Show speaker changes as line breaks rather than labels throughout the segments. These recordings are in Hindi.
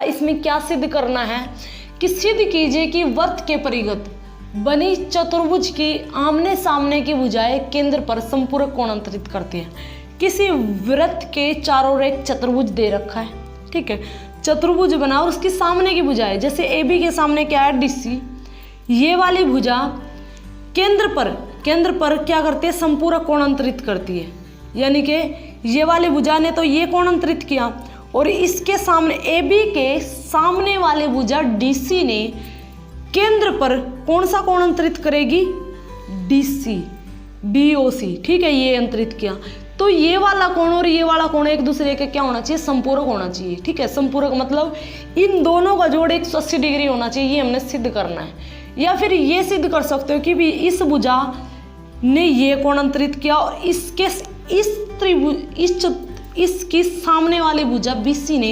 इसमें क्या सिद्ध करना है कि सिद्ध कीजिए कि वृत्त के परिगत बनी चतुर्भुज की आमने सामने की भुजाएं केंद्र पर संपूरक कोण अंतरित करती हैं। किसी वृत्त के चारों ओर एक चतुर्भुज दे रखा है, ठीक है, चतुर्भुज बना और उसके सामने की भुजाएं, जैसे ए बी के सामने क्या है डीसी, ये वाली भुजा केंद्र पर क्या करती है, संपूरक कोण अंतरित करती है। यानी कि ये वाली भुजा ने तो ये कोण अंतरित किया और इसके सामने ए बी के सामने वाले भुजा डीसी ने केंद्र पर कौन सा कोण अंतरित करेगी, डीसी डीओसी, ठीक है, ये अंतरित किया। तो ये वाला कोण और ये वाला कोण एक दूसरे के क्या होना चाहिए, संपूरक होना चाहिए, ठीक है। संपूरक मतलब इन दोनों का जोड़ 180 डिग्री होना चाहिए, ये हमने सिद्ध करना है। या फिर ये सिद्ध कर सकते हो कि भी इस भुजा ने ये कोण अंतरित किया और इसके इस त्रिभुज इसकी सामने वाली भुजा बीसी ने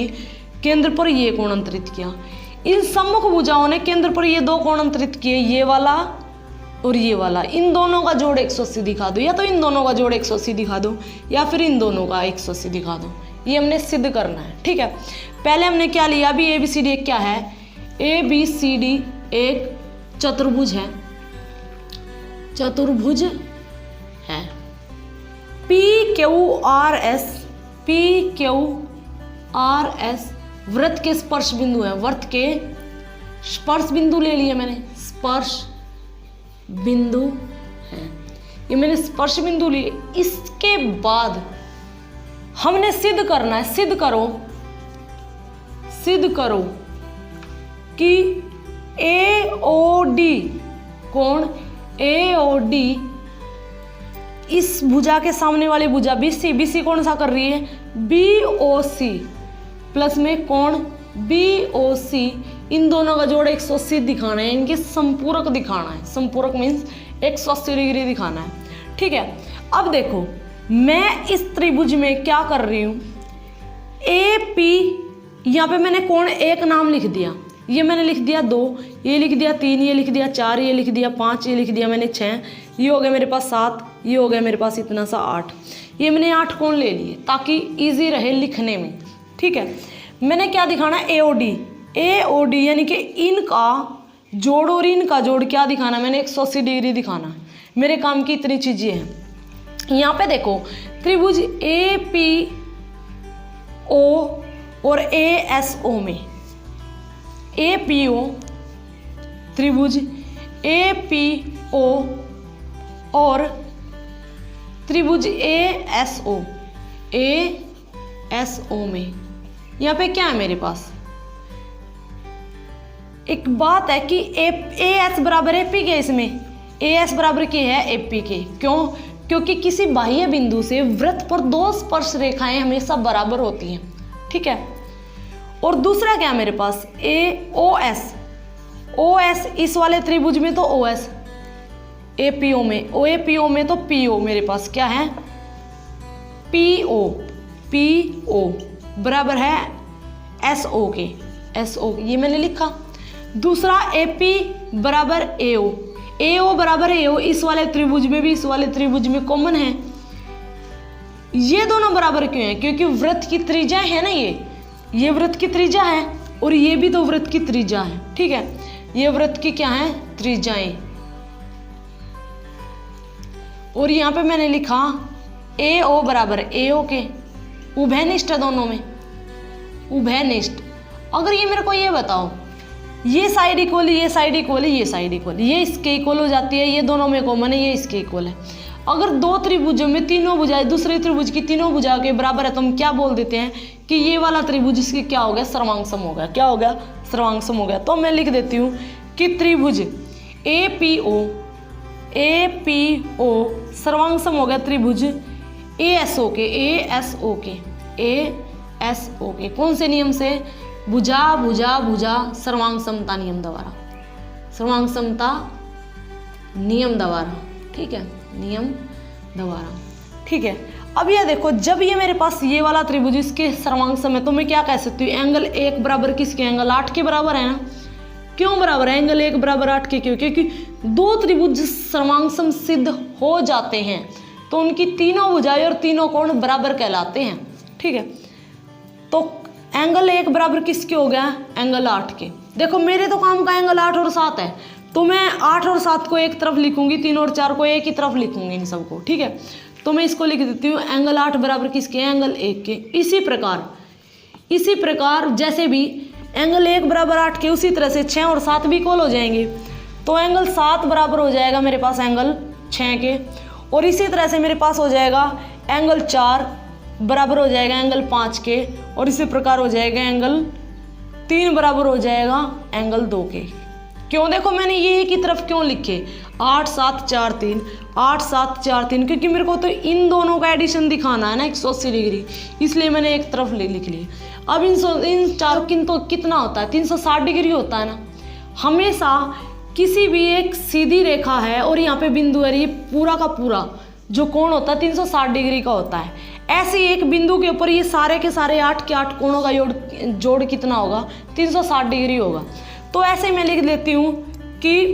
केंद्र पर ये कोण अंतरित किया। इन सम्मुख भुजाओं ने केंद्र पर ये दो कोण अंतरित किए, ये वाला और ये वाला। इन दोनों का जोड़ 180 दिखा दो, या तो इन दोनों का जोड़ 180 दिखा दो या फिर इन दोनों का 180 दिखा दो। ये हमने सिद्ध करना है, ठीक है। पहले हमने क्या लिया, अभी ए बी सी डी एक क्या है, ए बी सी डी एक चतुर्भुज है, चतुर्भुज है। पी क्यू आर एस वृत्त के स्पर्श बिंदु है, वृत्त के स्पर्श बिंदु ले लिए मैंने, स्पर्श बिंदु है, ये मैंने स्पर्श बिंदु लिए। इसके बाद हमने सिद्ध करना है, सिद्ध करो कि AOD कोण AOD इस भुजा के सामने वाली भुजा BC कौन सा कर रही है, BOC प्लस में कोण BOC, इन दोनों का जोड़ 180 दिखाना है, इनके संपूरक दिखाना है। संपूरक मीन्स 180 डिग्री दिखाना है, ठीक है। अब देखो मैं इस त्रिभुज में क्या कर रही हूँ, AP यहाँ पे मैंने कोण एक नाम लिख दिया, ये मैंने लिख दिया 2, ये लिख दिया 3, ये लिख दिया 4, ये लिख दिया 5, ये लिख दिया मैंने 6, ये हो गया मेरे पास 7, ये हो गया मेरे पास इतना सा 8। ये मैंने 8 कोण ले लिए ताकि इजी रहे लिखने में, ठीक है। मैंने क्या दिखाना है, AOD यानी कि इनका जोड़ और इनका जोड़ क्या दिखाना है, मैंने 180 डिग्री दिखाना है। मेरे काम की इतनी चीज़ें हैं। यहाँ पे देखो त्रिभुज APO और ASO में, APO त्रिभुज APO और त्रिभुज ASO में यहाँ पे क्या है मेरे पास, एक बात है कि AS बराबर AP के, इसमें AS बराबर के है AP के। क्यों? क्योंकि किसी बाह्य बिंदु से वृत्त पर दो स्पर्श रेखाएं हमेशा बराबर होती हैं, ठीक है। और दूसरा क्या है मेरे पास, OS इस वाले त्रिभुज में तो OS, APO में APO में तो PO मेरे पास क्या है, PO बराबर है SO के, ये मैंने लिखा। दूसरा AP बराबर AO बराबर AO इस वाले त्रिभुज में भी इस वाले त्रिभुज में कॉमन है। ये दोनों बराबर क्यों है, क्योंकि वृत्त की त्रिज्या है ना, ये वृत्त की त्रिज्या है और ये भी तो वृत्त की त्रिज्या है, ठीक है। ये वृत्त की क्या है, त्रिज्याएं। और यहाँ पे मैंने लिखा AO बराबर AO के, उभयनिष्ठ है दोनों में, उभयनिष्ठ। अगर ये मेरे को ये बताओ, ये साइड इक्वल, ये साइड इक्वल, ये साइड इक्वल, ये इसके इक्वल हो जाती है, ये दोनों में कॉमन है, ये इसके इक्वल है। अगर दो त्रिभुजों में तीनों भुजाएं दूसरे त्रिभुज की तीनों भुजाओं के बराबर है तो हम क्या बोल देते हैं कि ये वाला त्रिभुज इसकी क्या हो गया, सर्वांगसम हो गया। क्या हो गया, सर्वांगसम हो गया। तो मैं लिख देती हूँ कि त्रिभुज APO सर्वांगसम हो गया त्रिभुज ASO के। कौन से नियम से, भुजा सर्वांग समता नियम द्वारा, सर्वांग समता नियम द्वारा, ठीक है, नियम द्वारा, ठीक है। अब ये देखो, जब ये मेरे पास ये वाला त्रिभुज इसके सर्वांग सम है तो मैं क्या कह सकती हूँ, एंगल 1 बराबर किसके, एंगल 8 के बराबर है ना। क्यों बराबर है, एंगल 1 बराबर 8 के, क्योंकि दो त्रिभुज सर्वांगसम सिद्ध हो जाते हैं तो उनकी तीनों भुजाएं और तीनों कोण बराबर कहलाते हैं, ठीक है। तो एंगल 1 बराबर किसके हो गया, एंगल 8 के। देखो मेरे तो काम का एंगल 8 और 7 है, तो मैं 8 और 7 को एक तरफ लिखूंगी, 3 और 4 को एक ही तरफ लिखूंगी इन सबको, ठीक है। तो मैं इसको लिख देती हूँ एंगल 8 बराबर किसके, एंगल 1 के। इसी प्रकार जैसे भी एंगल 1 बराबर 8 के, उसी तरह से 6 और 7 भी इक्वल हो जाएंगे। तो एंगल 7 बराबर हो जाएगा मेरे पास एंगल 6 के, और इसी तरह से मेरे पास हो जाएगा एंगल 4 बराबर हो जाएगा एंगल 5 के, और इसी प्रकार हो जाएगा एंगल 3 बराबर हो जाएगा एंगल 2 के। क्यों, देखो मैंने ये की तरफ क्यों लिखे 8 7 4 3, 8 7 4 3, क्योंकि मेरे को तो इन दोनों का एडिशन दिखाना है ना 180 डिग्री, इसलिए मैंने एक तरफ लिख ली। अब इन चारों तो कितना होता है, 360 डिग्री होता है ना। हमेशा किसी भी एक सीधी रेखा है और यहाँ पे बिंदु है, ये पूरा का पूरा जो कोण होता है 360 डिग्री का होता है। ऐसे एक बिंदु के ऊपर ये सारे के सारे 8 के 8 कोणों का जोड़ कितना होगा, 360 डिग्री होगा। तो ऐसे मैं लिख लेती हूँ कि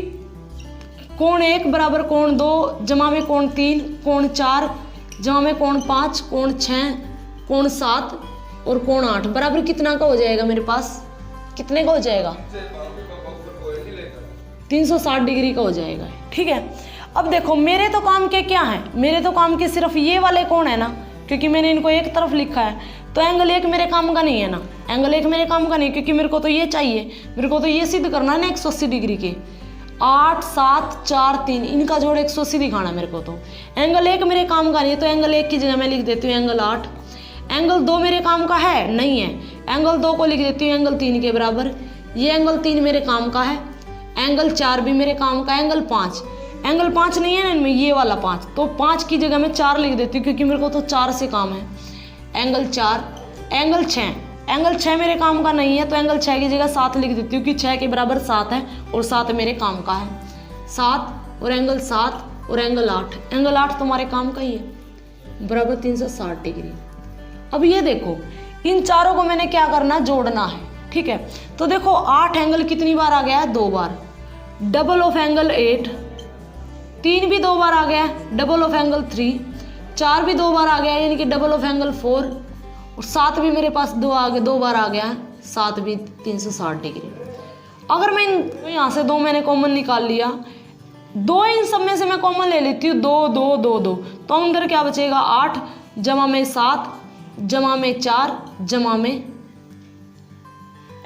कोण 1 बराबर कोण 2 जमा में कोण 3, कोण 4 जमा में कोण 5, कोण 6, कोण 7 और कोण 8 बराबर कितना का हो जाएगा मेरे पास, कितने का हो जाएगा, 360 डिग्री का हो जाएगा, ठीक है। अब देखो मेरे तो काम के क्या है, मेरे तो काम के सिर्फ ये वाले कोण है ना, क्योंकि मैंने इनको एक तरफ लिखा है। तो एंगल 1 मेरे काम का नहीं है ना, एंगल 1 मेरे काम का नहीं, क्योंकि मेरे को तो ये चाहिए, मेरे को तो ये सिद्ध करना है ना 180 डिग्री के। 8 7 4 3 इनका जोड़ 180 दिखाना है मेरे को। तो एंगल 1 मेरे काम का नहीं है, तो एंगल 1 की जगह मैं लिख देती हूँ एंगल 8। एंगल 2 मेरे काम का है, नहीं है, एंगल 2 को लिख देती हूँ एंगल 3 के बराबर। ये एंगल 3 मेरे काम का है, एंगल 4 भी मेरे काम का, एंगल 5 नहीं है ना इनमें, ये वाला 5, तो 5 की जगह मैं 4 लिख देती हूँ, क्योंकि मेरे को तो 4 से काम है। एंगल 4, एंगल 6 मेरे काम का नहीं है, तो एंगल 6 की जगह 7 लिख देती हूँ कि 6 के बराबर 7 है और 7 मेरे काम का है। 7 और एंगल 7 और एंगल 8, एंगल 8 तुम्हारे काम का ही है बराबर 360 डिग्री। अब ये देखो इन चारों को मैंने क्या करना, जोड़ना है, ठीक है। तो देखो 8 एंगल कितनी बार आ गया है, 2 बार, डबल ऑफ एंगल 8, 3 भी 2 बार आ गया है, डबल ऑफ एंगल 3, 4 भी 2 बार आ गया है, यानी कि डबल ऑफ एंगल 4, और 7 भी मेरे पास 2 बार आ गया है, 7 भी 360 डिग्री। अगर मैं यहाँ से 2 मैंने कॉमन निकाल लिया, 2 इन सब में से मैं कॉमन ले लेती हूँ, 2 2 2 2, तो अंदर क्या बचेगा, 8 जमा में 7 जमा में 4 जमा में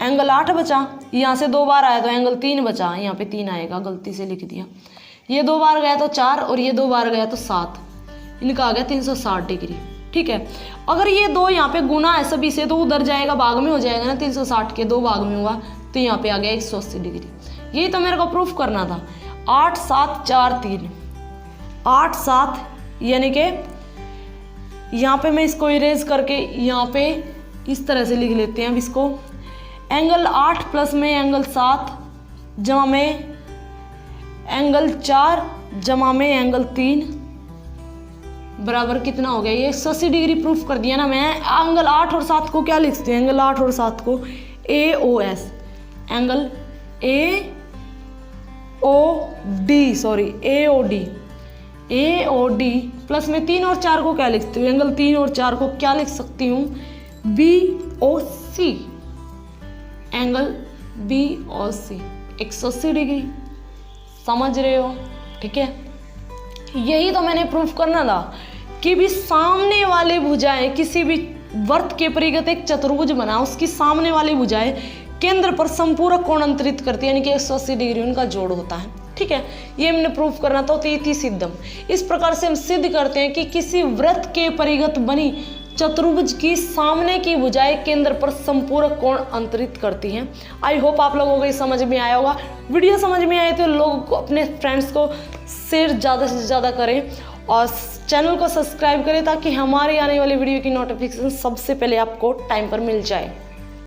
एंगल 8 बचा। यहाँ से 2 बार आया तो एंगल 3 बचा, यहाँ पे 3 आएगा, गलती से लिख दिया। ये 2 बार गया तो 4 और ये 2 बार गया तो 7, इनका आ गया 360 डिग्री, ठीक है। अगर ये 2 यहाँ पे गुना है सभी से, तो उधर जाएगा, भाग में हो जाएगा ना, 360 के 2 भाग में हुआ, तो यहाँ पे आ गया 180 डिग्री। यही तो मेरे को प्रूफ करना था। 8 7 4 3, 8 7, यानी कि यहाँ पे मैं इसको इरेज करके यहाँ पे इस तरह से लिख लेते हैं अब इसको, एंगल 8 प्लस में एंगल 7 जमा में एंगल 4 जमा में एंगल 3 बराबर कितना हो गया, ये 180 डिग्री प्रूफ कर दिया ना मैं। एंगल 8 और 7 को क्या लिखते हैं, एंगल 8 और 7 को AOS, एंगल AOD प्लस में 3 और 4 को क्या लिखती हूँ, एंगल 3 और 4 को क्या लिख सकती हूँ, BOC, एंगल BOC 180 डिग्री, समझ रहे हो, ठीक है। यही तो मैंने प्रूफ करना था कि भी सामने वाले भुजाएं, किसी भी वर्त के परिगत एक चतुर्भुज बना, उसकी सामने वाली भुजाएं केंद्र पर संपूरक कोण अंतरित करती है, यानी कि 180 डिग्री उनका जोड़ होता है, ठीक है। ये हमने प्रूफ करना था, तो इति सिद्धम। इस प्रकार से हम सिद्ध करते हैं कि किसी वृत्त के परिगत बनी चतुर्भुज की सामने की भुजाएं केंद्र पर संपूरक कोण अंतरित करती हैं। आई होप आप लोगों को ये समझ में आया होगा। वीडियो समझ में आए तो लोगों को, अपने फ्रेंड्स को शेयर ज़्यादा से ज़्यादा करें और चैनल को सब्सक्राइब करें, ताकि हमारे आने वाली वीडियो की नोटिफिकेशन सबसे पहले आपको टाइम पर मिल जाए।